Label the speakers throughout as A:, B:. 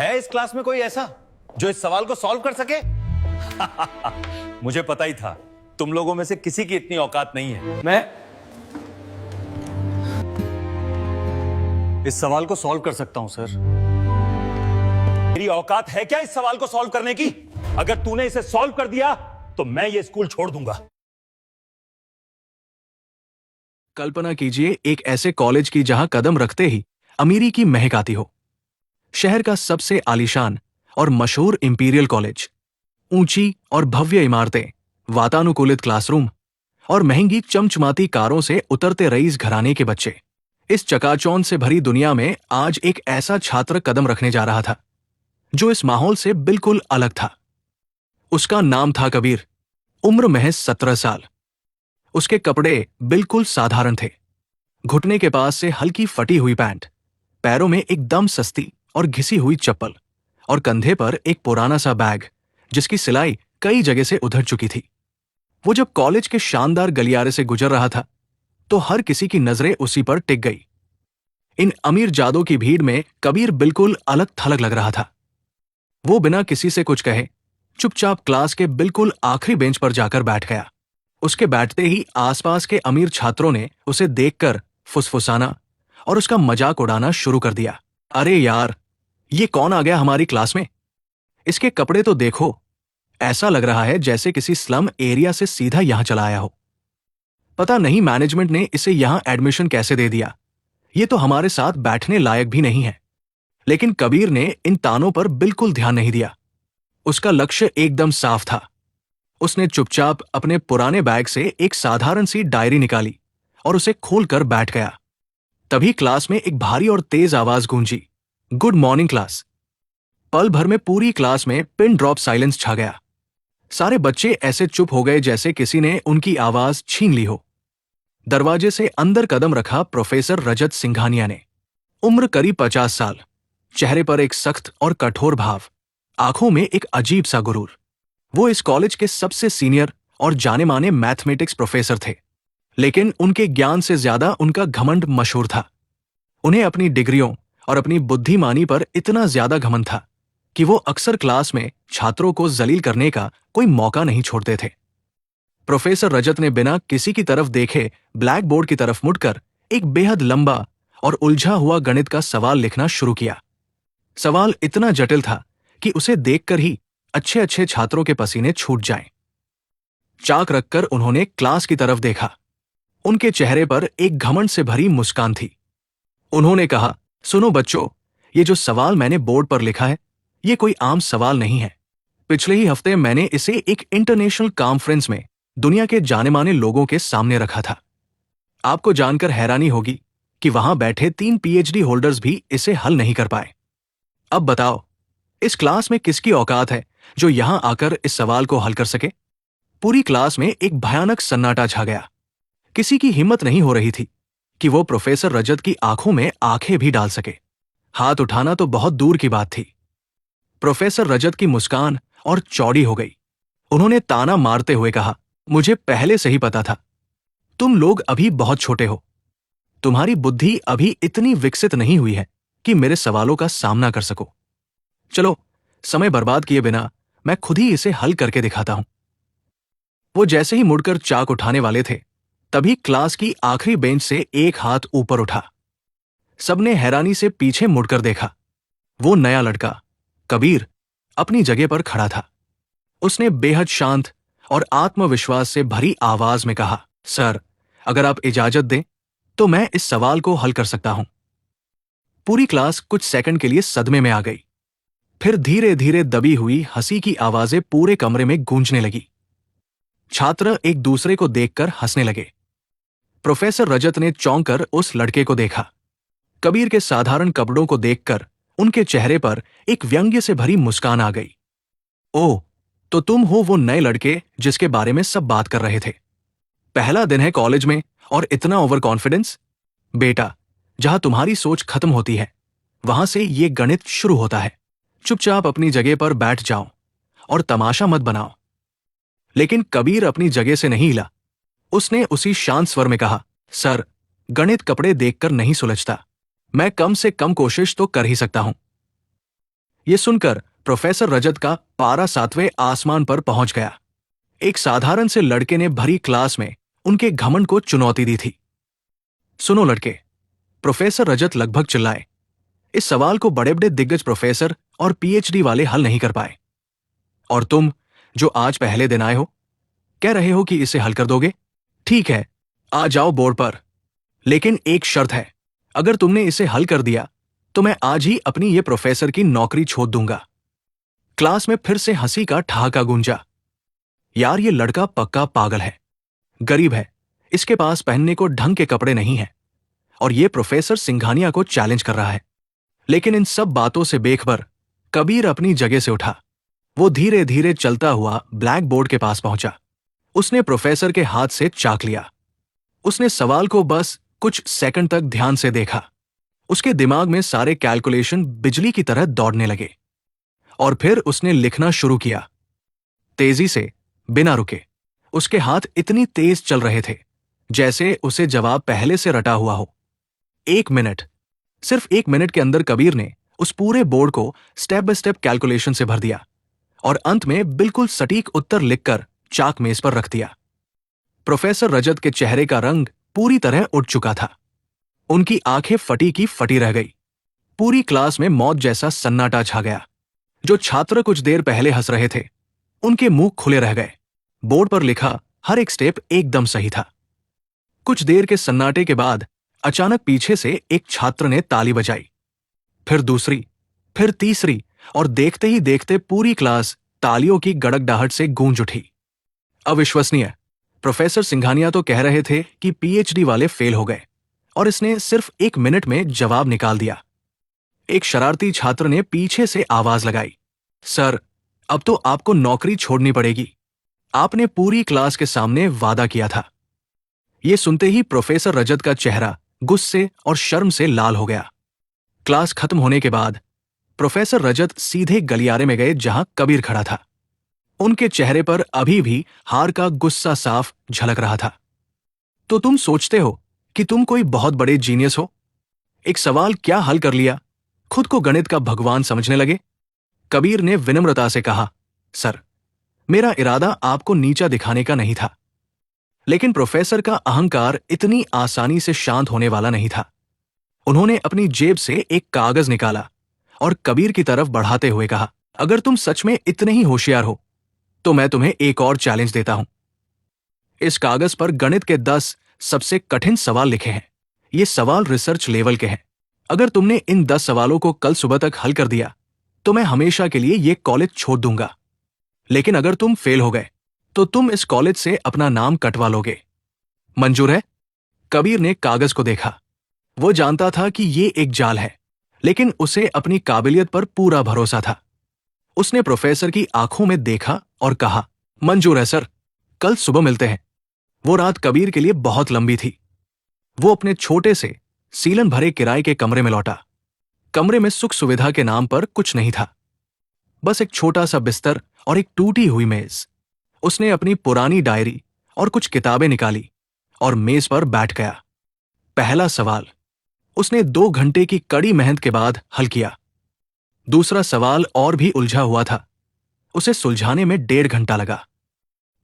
A: है इस क्लास में कोई ऐसा जो इस सवाल को सॉल्व कर सके? मुझे पता ही था तुम लोगों में से किसी की इतनी औकात नहीं है।
B: मैं
A: इस सवाल को सॉल्व कर सकता हूं सर। मेरी औकात है क्या इस सवाल को सॉल्व करने की? अगर तूने इसे सॉल्व कर दिया तो मैं ये स्कूल छोड़ दूंगा।
C: कल्पना कीजिए एक ऐसे कॉलेज की जहां कदम रखते ही अमीरी की महक आती हो। शहर का सबसे आलीशान और मशहूर इंपीरियल कॉलेज, ऊंची और भव्य इमारतें, वातानुकूलित क्लासरूम और महंगी चमचमाती कारों से उतरते रईस घराने के बच्चे। इस चकाचौंध से भरी दुनिया में आज एक ऐसा छात्र कदम रखने जा रहा था जो इस माहौल से बिल्कुल अलग था। उसका नाम था कबीर। उम्र महज 17 साल। उसके कपड़े बिल्कुल साधारण थे। घुटने के पास से हल्की फटी हुई पैंट, पैरों में एकदम सस्ती और घिसी हुई चप्पल और कंधे पर एक पुराना सा बैग जिसकी सिलाई कई जगह से उधड़ चुकी थी। वो जब कॉलेज के शानदार गलियारे से गुजर रहा था तो हर किसी की नजरें उसी पर टिक गई। इन अमीर जादों की भीड़ में कबीर बिल्कुल अलग थलग लग रहा था। वो बिना किसी से कुछ कहे चुपचाप क्लास के बिल्कुल आखिरी बेंच पर जाकर बैठ गया। उसके बैठते ही आसपास के अमीर छात्रों ने उसे देखकर फुसफुसाना और उसका मजाक उड़ाना शुरू कर दिया। अरे यार, ये कौन आ गया हमारी क्लास में? इसके कपड़े तो देखो, ऐसा लग रहा है जैसे किसी स्लम एरिया से सीधा यहां चला आया हो। पता नहीं मैनेजमेंट ने इसे यहां एडमिशन कैसे दे दिया। ये तो हमारे साथ बैठने लायक भी नहीं है। लेकिन कबीर ने इन तानों पर बिल्कुल ध्यान नहीं दिया। उसका लक्ष्य एकदम साफ था। उसने चुपचाप अपने पुराने बैग से एक साधारण सी डायरी निकाली और उसे खोलकर बैठ गया। तभी क्लास में एक भारी और तेज आवाज गूंजी, गुड मॉर्निंग क्लास। पल भर में पूरी क्लास में पिन ड्रॉप साइलेंस छा गया। सारे बच्चे ऐसे चुप हो गए जैसे किसी ने उनकी आवाज छीन ली हो। दरवाजे से अंदर कदम रखा प्रोफेसर रजत सिंघानिया ने। उम्र करीब 50 साल, चेहरे पर एक सख्त और कठोर भाव, आंखों में एक अजीब सा गुरूर। वो इस कॉलेज के सबसे सीनियर और जाने माने मैथमेटिक्स प्रोफेसर थे, लेकिन उनके ज्ञान से ज्यादा उनका घमंड मशहूर था। उन्हें अपनी डिग्रियों और अपनी बुद्धिमानी पर इतना ज्यादा घमंड था कि वो अक्सर क्लास में छात्रों को जलील करने का कोई मौका नहीं छोड़ते थे। प्रोफेसर रजत ने बिना किसी की तरफ देखे ब्लैक बोर्ड की तरफ मुड़कर एक बेहद लंबा और उलझा हुआ गणित का सवाल लिखना शुरू किया। सवाल इतना जटिल था कि उसे देखकर ही अच्छे अच्छे छात्रों के पसीने छूट जाएं। चाक रखकर उन्होंने क्लास की तरफ देखा। उनके चेहरे पर एक घमंड से भरी मुस्कान थी। उन्होंने कहा, सुनो बच्चों, ये जो सवाल मैंने बोर्ड पर लिखा है, ये कोई आम सवाल नहीं है। पिछले ही हफ्ते मैंने इसे एक इंटरनेशनल कॉन्फ्रेंस में दुनिया के जाने माने लोगों के सामने रखा था। आपको जानकर हैरानी होगी कि वहां बैठे 3 पीएचडी होल्डर्स भी इसे हल नहीं कर पाए। अब बताओ, इस क्लास में किसकी औकात है जो यहां आकर इस सवाल को हल कर सके? पूरी क्लास में एक भयानक सन्नाटा छा गया। किसी की हिम्मत नहीं हो रही थी कि वो प्रोफेसर रजत की आंखों में आंखें भी डाल सके। हाथ उठाना तो बहुत दूर की बात थी। प्रोफेसर रजत की मुस्कान और चौड़ी हो गई। उन्होंने ताना मारते हुए कहा, मुझे पहले से ही पता था। तुम लोग अभी बहुत छोटे हो। तुम्हारी बुद्धि अभी इतनी विकसित नहीं हुई है कि मेरे सवालों का सामना कर सको। चलो, समय बर्बाद किए बिना मैं खुद ही इसे हल करके दिखाता हूं। वो जैसे ही मुड़कर चाक उठाने वाले थे, तभी क्लास की आखिरी बेंच से एक हाथ ऊपर उठा। सबने हैरानी से पीछे मुड़कर देखा। वो नया लड़का कबीर अपनी जगह पर खड़ा था। उसने बेहद शांत और आत्मविश्वास से भरी आवाज में कहा, सर, अगर आप इजाजत दें तो मैं इस सवाल को हल कर सकता हूं। पूरी क्लास कुछ सेकंड के लिए सदमे में आ गई। फिर धीरे धीरे दबी हुई हंसी की आवाजें पूरे कमरे में गूंजने लगी। छात्र एक दूसरे को देखकर हंसने लगे। प्रोफेसर रजत ने चौंक कर उस लड़के को देखा। कबीर के साधारण कपड़ों को देखकर उनके चेहरे पर एक व्यंग्य से भरी मुस्कान आ गई। ओह, तो तुम हो वो नए लड़के जिसके बारे में सब बात कर रहे थे। पहला दिन है कॉलेज में और इतना ओवर कॉन्फिडेंस? बेटा, जहां तुम्हारी सोच खत्म होती है वहां से ये गणित शुरू होता है। चुपचाप अपनी जगह पर बैठ जाओ और तमाशा मत बनाओ। लेकिन कबीर अपनी जगह से नहीं हिला। उसने उसी शांत स्वर में कहा, सर, गणित कपड़े देखकर नहीं सुलझता। मैं कम से कम कोशिश तो कर ही सकता हूं। ये सुनकर प्रोफेसर रजत का पारा 7वें आसमान पर पहुंच गया। एक साधारण से लड़के ने भरी क्लास में उनके घमंड को चुनौती दी थी। सुनो लड़के, प्रोफेसर रजत लगभग चिल्लाए, इस सवाल को बड़े बड़े दिग्गज प्रोफेसर और पीएचडी वाले हल नहीं कर पाए। और तुम, जो आज पहले दिन आए हो, कह रहे हो कि इसे हल कर दोगे? ठीक है, आ जाओ बोर्ड पर। लेकिन एक शर्त है, अगर तुमने इसे हल कर दिया तो मैं आज ही अपनी ये प्रोफेसर की नौकरी छोड़ दूंगा। क्लास में फिर से हंसी का ठहाका गूंजा। यार, ये लड़का पक्का पागल है, गरीब है, इसके पास पहनने को ढंग के कपड़े नहीं है, और ये प्रोफेसर सिंघानिया को चैलेंज कर रहा है। लेकिन इन सब बातों से बेखबर कबीर अपनी जगह से उठा। वो धीरे धीरे चलता हुआ ब्लैक बोर्ड के पास पहुंचा। उसने प्रोफेसर के हाथ से चाक लिया। उसने सवाल को बस कुछ सेकंड तक ध्यान से देखा। उसके दिमाग में सारे कैलकुलेशन बिजली की तरह दौड़ने लगे। और फिर उसने लिखना शुरू किया, तेजी से, बिना रुके। उसके हाथ इतनी तेज चल रहे थे जैसे उसे जवाब पहले से रटा हुआ हो। 1 मिनट, सिर्फ 1 मिनट के अंदर कबीर ने उस पूरे बोर्ड को स्टेप बाय स्टेप कैलकुलेशन से भर दिया और अंत में बिल्कुल सटीक उत्तर लिखकर चाक मेज पर रख दिया। प्रोफेसर रजत के चेहरे का रंग पूरी तरह उठ चुका था। उनकी आंखें फटी की फटी रह गई। पूरी क्लास में मौत जैसा सन्नाटा छा गया। जो छात्र कुछ देर पहले हंस रहे थे, उनके मुंह खुले रह गए। बोर्ड पर लिखा हर एक स्टेप एकदम सही था। कुछ देर के सन्नाटे के बाद अचानक पीछे से एक छात्र ने ताली बजाई, फिर दूसरी, फिर तीसरी, और देखते ही देखते पूरी क्लास तालियों की गड़गड़ाहट से गूंज उठी। अविश्वसनीय, प्रोफेसर सिंघानिया तो कह रहे थे कि पीएचडी वाले फेल हो गए, और इसने सिर्फ 1 मिनट में जवाब निकाल दिया। एक शरारती छात्र ने पीछे से आवाज लगाई, सर, अब तो आपको नौकरी छोड़नी पड़ेगी। आपने पूरी क्लास के सामने वादा किया था। यह सुनते ही प्रोफेसर रजत का चेहरा गुस्से और शर्म से लाल हो गया। क्लास खत्म होने के बाद प्रोफेसर रजत सीधे गलियारे में गए जहां कबीर खड़ा था। उनके चेहरे पर अभी भी हार का गुस्सा साफ झलक रहा था। तो तुम सोचते हो कि तुम कोई बहुत बड़े जीनियस हो? एक सवाल क्या हल कर लिया, खुद को गणित का भगवान समझने लगे? कबीर ने विनम्रता से कहा, सर, मेरा इरादा आपको नीचा दिखाने का नहीं था। लेकिन प्रोफेसर का अहंकार इतनी आसानी से शांत होने वाला नहीं था। उन्होंने अपनी जेब से एक कागज निकाला और कबीर की तरफ बढ़ाते हुए कहा, अगर तुम सच में इतने ही होशियार हो तो मैं तुम्हें एक और चैलेंज देता हूं। इस कागज पर गणित के 10 सबसे कठिन सवाल लिखे हैं। ये सवाल रिसर्च लेवल के हैं। अगर तुमने इन 10 सवालों को कल सुबह तक हल कर दिया तो मैं हमेशा के लिए ये कॉलेज छोड़ दूंगा। लेकिन अगर तुम फेल हो गए तो तुम इस कॉलेज से अपना नाम कटवा लोगे। मंजूर है? कबीर ने कागज को देखा। वो जानता था कि ये एक जाल है, लेकिन उसे अपनी काबिलियत पर पूरा भरोसा था। उसने प्रोफेसर की आंखों में देखा और कहा, मंजूर है सर, कल सुबह मिलते हैं। वो रात कबीर के लिए बहुत लंबी थी। वो अपने छोटे से सीलन भरे किराए के कमरे में लौटा। कमरे में सुख सुविधा के नाम पर कुछ नहीं था, बस एक छोटा सा बिस्तर और एक टूटी हुई मेज। उसने अपनी पुरानी डायरी और कुछ किताबें निकाली और मेज पर बैठ गया। पहला सवाल उसने 2 घंटे की कड़ी मेहनत के बाद हल किया। दूसरा सवाल और भी उलझा हुआ था, उसे सुलझाने में 1.5 घंटा लगा।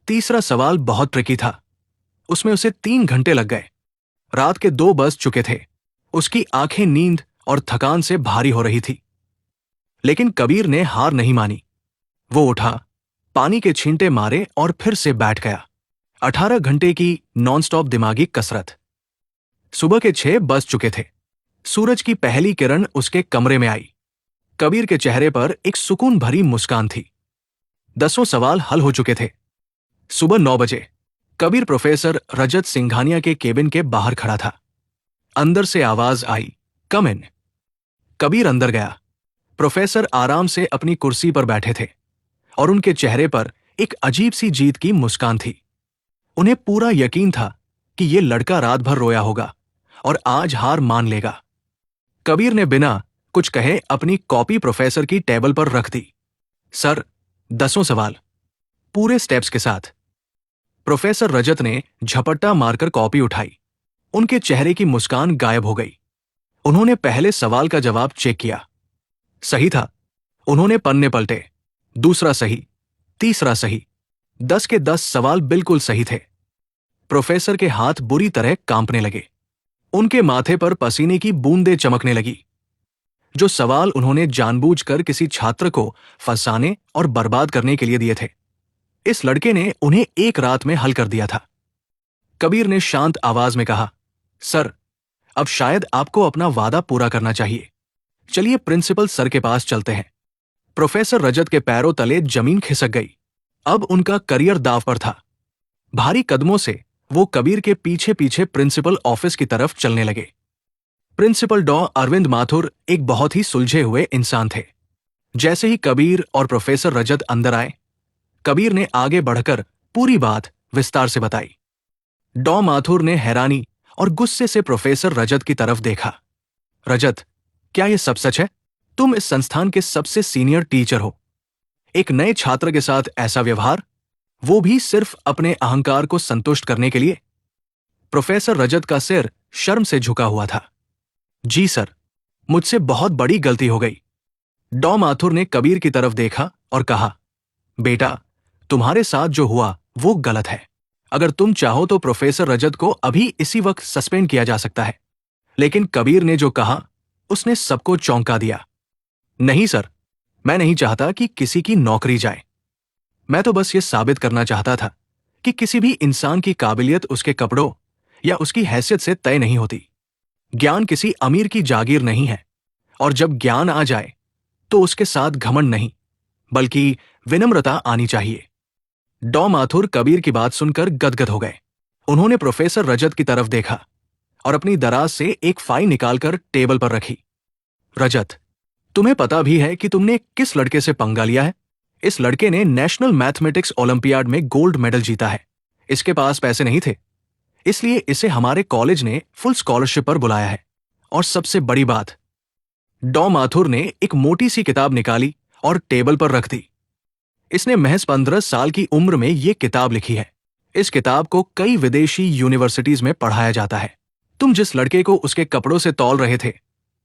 C: तीसरा सवाल बहुत ट्रिकी था, उसमें उसे 3 घंटे लग गए। रात के 2 बज चुके थे। उसकी आंखें नींद और थकान से भारी हो रही थी। लेकिन कबीर ने हार नहीं मानी। वो उठा, पानी के छींटे मारे और फिर से बैठ गया। 18 घंटे की नॉनस्टॉप दिमागी कसरत। सुबह के 6 बज चुके थे। सूरज की पहली किरण उसके कमरे में आई। कबीर के चेहरे पर एक सुकून भरी मुस्कान थी। 10 सवाल हल हो चुके थे। सुबह 9 बजे कबीर प्रोफेसर रजत सिंघानिया के केबिन के बाहर खड़ा था। अंदर से आवाज आई, कम इन। कबीर अंदर गया। प्रोफेसर आराम से अपनी कुर्सी पर बैठे थे और उनके चेहरे पर एक अजीब सी जीत की मुस्कान थी। उन्हें पूरा यकीन था कि ये लड़का रात भर रोया होगा और आज हार मान लेगा। कबीर ने बिना कुछ कहे अपनी कॉपी प्रोफेसर की टेबल पर रख दी। सर, 10 सवाल, पूरे स्टेप्स के साथ। प्रोफेसर रजत ने झपट्टा मारकर कॉपी उठाई। उनके चेहरे की मुस्कान गायब हो गई। उन्होंने पहले सवाल का जवाब चेक किया। सही था। उन्होंने पन्ने पलटे। दूसरा सही, तीसरा सही, 10 के 10 सवाल बिल्कुल सही थे। प्रोफेसर के हाथ बुरी तरह कांपने लगे। उनके माथे पर पसीने की बूंदें चमकने लगी। जो सवाल उन्होंने जानबूझकर किसी छात्र को फंसाने और बर्बाद करने के लिए दिए थे, इस लड़के ने उन्हें एक रात में हल कर दिया था। कबीर ने शांत आवाज में कहा, सर, अब शायद आपको अपना वादा पूरा करना चाहिए। चलिए प्रिंसिपल सर के पास चलते हैं। प्रोफेसर रजत के पैरों तले जमीन खिसक गई। अब उनका करियर दांव पर था। भारी कदमों से वो कबीर के पीछे पीछे प्रिंसिपल ऑफिस की तरफ चलने लगे। प्रिंसिपल डॉ अरविंद माथुर एक बहुत ही सुलझे हुए इंसान थे। जैसे ही कबीर और प्रोफेसर रजत अंदर आए, कबीर ने आगे बढ़कर पूरी बात विस्तार से बताई। डॉ माथुर ने हैरानी और गुस्से से प्रोफेसर रजत की तरफ देखा। रजत, क्या यह सब सच है? तुम इस संस्थान के सबसे सीनियर टीचर हो। एक नए छात्र के साथ ऐसा व्यवहार, वो भी सिर्फ अपने अहंकार को संतुष्ट करने के लिए? प्रोफेसर रजत का सिर शर्म से झुका हुआ था। जी सर, मुझसे बहुत बड़ी गलती हो गई। डॉ माथुर ने कबीर की तरफ देखा और कहा, बेटा, तुम्हारे साथ जो हुआ वो गलत है। अगर तुम चाहो तो प्रोफेसर रजत को अभी इसी वक्त सस्पेंड किया जा सकता है। लेकिन कबीर ने जो कहा, उसने सबको चौंका दिया। नहीं सर, मैं नहीं चाहता कि किसी की नौकरी जाए। मैं तो बस ये साबित करना चाहता था कि किसी भी इंसान की काबिलियत उसके कपड़ों या उसकी हैसियत से तय नहीं होती। ज्ञान किसी अमीर की जागीर नहीं है, और जब ज्ञान आ जाए तो उसके साथ घमंड नहीं, बल्कि विनम्रता आनी चाहिए। डॉ माथुर कबीर की बात सुनकर गदगद हो गए। उन्होंने प्रोफेसर रजत की तरफ देखा और अपनी दराज से एक फाइल निकालकर टेबल पर रखी। रजत, तुम्हें पता भी है कि तुमने किस लड़के से पंगा लिया है? इस लड़के ने नेशनल मैथमेटिक्स ओलंपियाड में गोल्ड मेडल जीता है। इसके पास पैसे नहीं थे, इसलिए इसे हमारे कॉलेज ने फुल स्कॉलरशिप पर बुलाया है। और सबसे बड़ी बात, डॉ माथुर ने एक मोटी सी किताब निकाली और टेबल पर रख दी। इसने महज 15 साल की उम्र में ये किताब लिखी है। इस किताब को कई विदेशी यूनिवर्सिटीज में पढ़ाया जाता है। तुम जिस लड़के को उसके कपड़ों से तौल रहे थे,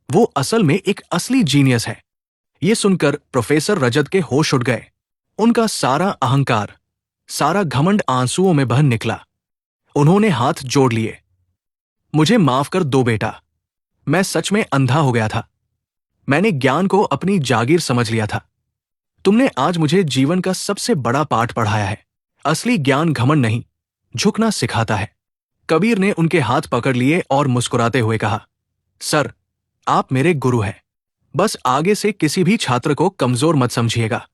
C: वो असल में एक असली जीनियस है। ये सुनकर प्रोफेसर रजत के होश उड़ गए। उनका सारा अहंकार, सारा घमंड आंसुओं में बह निकला। उन्होंने हाथ जोड़ लिए। मुझे माफ कर दो बेटा, मैं सच में अंधा हो गया था। मैंने ज्ञान को अपनी जागीर समझ लिया था। तुमने आज मुझे जीवन का सबसे बड़ा पाठ पढ़ाया है। असली ज्ञान घमंड नहीं, झुकना सिखाता है। कबीर ने उनके हाथ पकड़ लिए और मुस्कुराते हुए कहा, सर, आप मेरे गुरु हैं। बस आगे से किसी भी छात्र को कमजोर मत समझिएगा।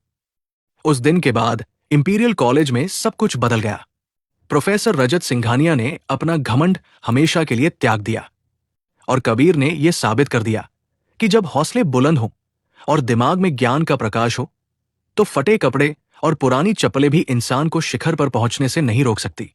C: उस दिन के बाद इंपीरियल कॉलेज में सब कुछ बदल गया। प्रोफेसर रजत सिंघानिया ने अपना घमंड हमेशा के लिए त्याग दिया, और कबीर ने यह साबित कर दिया कि जब हौसले बुलंद हों और दिमाग में ज्ञान का प्रकाश हो, तो फटे कपड़े और पुरानी चप्पलें भी इंसान को शिखर पर पहुंचने से नहीं रोक सकती।